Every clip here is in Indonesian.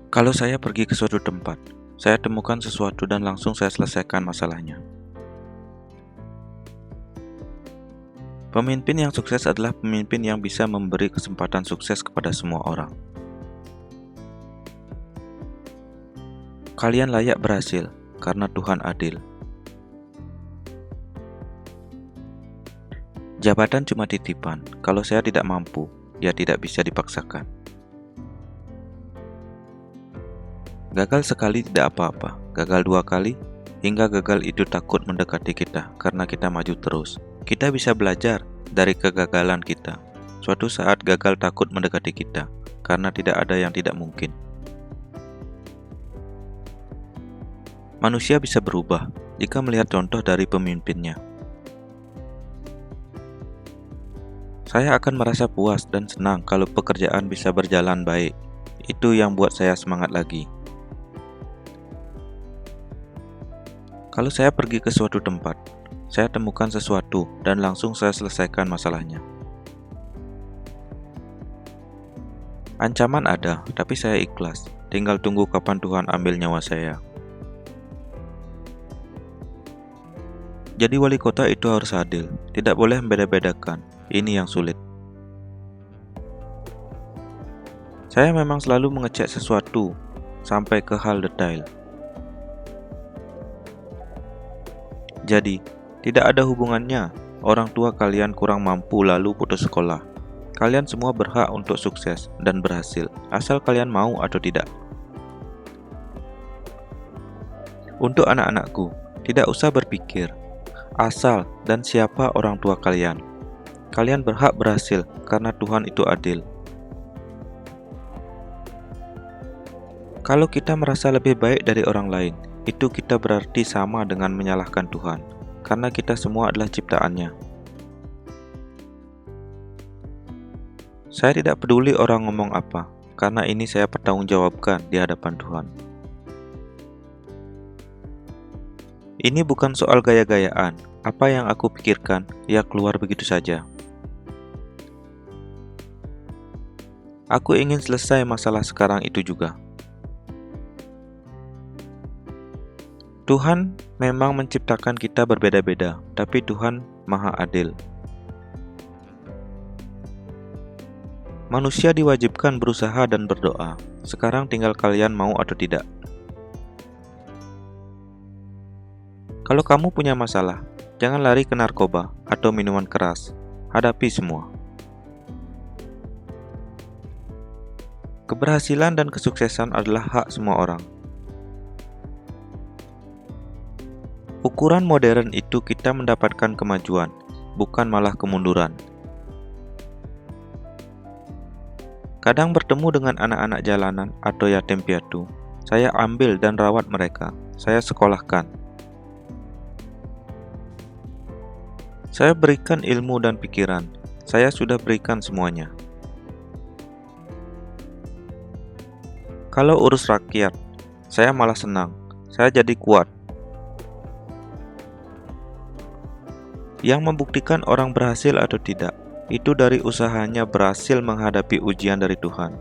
Kalau saya pergi ke suatu tempat, saya temukan sesuatu dan langsung saya selesaikan masalahnya. Pemimpin yang sukses adalah pemimpin yang bisa memberi kesempatan sukses kepada semua orang. Kalian layak berhasil karena Tuhan adil. Jabatan cuma titipan, kalau saya tidak mampu, ya tidak bisa dipaksakan. Gagal sekali tidak apa-apa, gagal 2 kali, hingga gagal itu takut mendekati kita karena kita maju terus. Kita bisa belajar dari kegagalan kita. Suatu saat gagal takut mendekati kita karena tidak ada yang tidak mungkin. Manusia bisa berubah jika melihat contoh dari pemimpinnya. Saya akan merasa puas dan senang kalau pekerjaan bisa berjalan baik. Itu yang buat saya semangat lagi. Kalau saya pergi ke suatu tempat, saya temukan sesuatu dan langsung saya selesaikan masalahnya. Ancaman ada, tapi saya ikhlas. Tinggal tunggu kapan Tuhan ambil nyawa saya. Jadi wali kota itu harus adil, tidak boleh membeda-bedakan. Ini yang sulit. Saya memang selalu mengecek sesuatu sampai ke hal detail. Jadi, tidak ada hubungannya orang tua kalian kurang mampu lalu putus sekolah. Kalian semua berhak untuk sukses dan berhasil, asal kalian mau atau tidak. Untuk anak-anakku, tidak usah berpikir asal dan siapa orang tua kalian. Kalian berhak berhasil karena Tuhan itu adil. Kalau kita merasa lebih baik dari orang lain, itu kita berarti sama dengan menyalahkan Tuhan, karena kita semua adalah ciptaannya. Saya tidak peduli orang ngomong apa, karena ini saya pertanggungjawabkan di hadapan Tuhan. Ini bukan soal gaya-gayaan, apa yang aku pikirkan, ya keluar begitu saja. Aku ingin selesai masalah sekarang itu juga. Tuhan memang menciptakan kita berbeda-beda, tapi Tuhan Maha Adil. Manusia diwajibkan berusaha dan berdoa. Sekarang tinggal kalian mau atau tidak. Kalau kamu punya masalah, jangan lari ke narkoba atau minuman keras. Hadapi semua. Keberhasilan dan kesuksesan adalah hak semua orang. Ukuran modern itu kita mendapatkan kemajuan, bukan malah kemunduran. Kadang bertemu dengan anak-anak jalanan atau yatim piatu, saya ambil dan rawat mereka, saya sekolahkan. Saya berikan ilmu dan pikiran, saya sudah berikan semuanya. Kalau urus rakyat, saya malah senang, saya jadi kuat. Yang membuktikan orang berhasil atau tidak, itu dari usahanya berhasil menghadapi ujian dari Tuhan.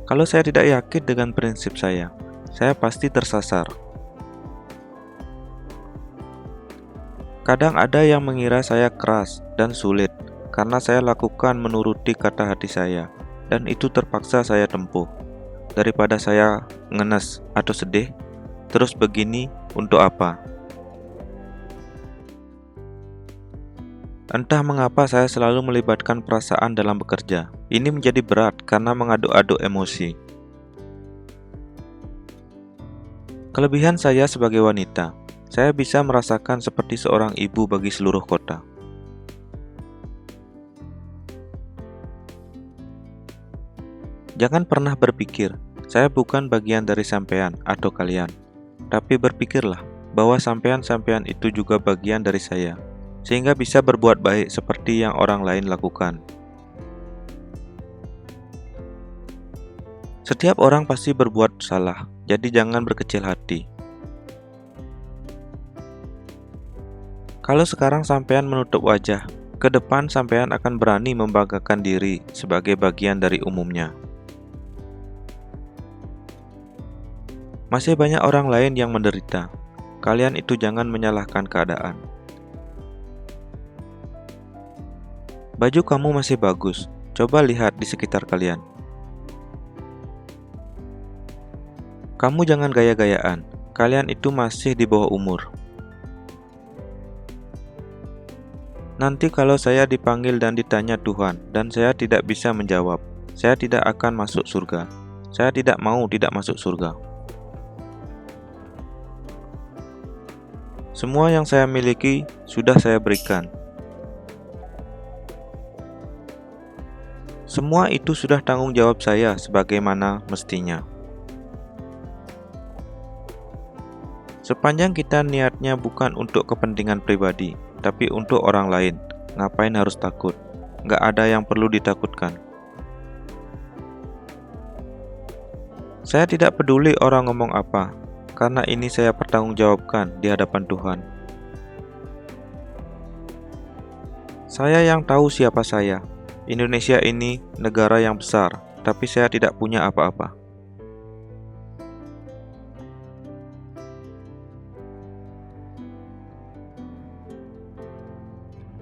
Kalau saya tidak yakin dengan prinsip saya pasti tersasar. Kadang ada yang mengira saya keras dan sulit, karena saya lakukan menuruti kata hati saya, dan itu terpaksa saya tempuh. Daripada saya ngenes atau sedih, terus begini untuk apa? Entah mengapa saya selalu melibatkan perasaan dalam bekerja. Ini menjadi berat karena mengaduk-aduk emosi. Kelebihan saya sebagai wanita, saya bisa merasakan seperti seorang ibu bagi seluruh kota. Jangan pernah berpikir, saya bukan bagian dari sampean atau kalian. Tapi berpikirlah bahwa sampean-sampean itu juga bagian dari saya, sehingga bisa berbuat baik seperti yang orang lain lakukan. Setiap orang pasti berbuat salah, jadi jangan berkecil hati. Kalau sekarang sampean menutup wajah Ke depan sampean akan berani membanggakan diri sebagai bagian dari umumnya. Masih banyak orang lain yang menderita. Kalian itu jangan menyalahkan keadaan. Baju kamu masih bagus. Coba lihat di sekitar kalian. Kamu jangan gaya-gayaan. Kalian itu masih di bawah umur. Nanti kalau saya dipanggil dan ditanya Tuhan, dan saya tidak bisa menjawab, saya tidak akan masuk surga. Saya tidak mau tidak masuk surga. Semua yang saya miliki sudah saya berikan. Semua itu sudah tanggung jawab saya sebagaimana mestinya. Sepanjang kita niatnya bukan untuk kepentingan pribadi, tapi untuk orang lain, ngapain harus takut? Nggak ada yang perlu ditakutkan. Saya tidak peduli orang ngomong apa, karena ini saya pertanggungjawabkan di hadapan Tuhan. Saya yang tahu siapa saya. Indonesia ini negara yang besar, tapi saya tidak punya apa-apa.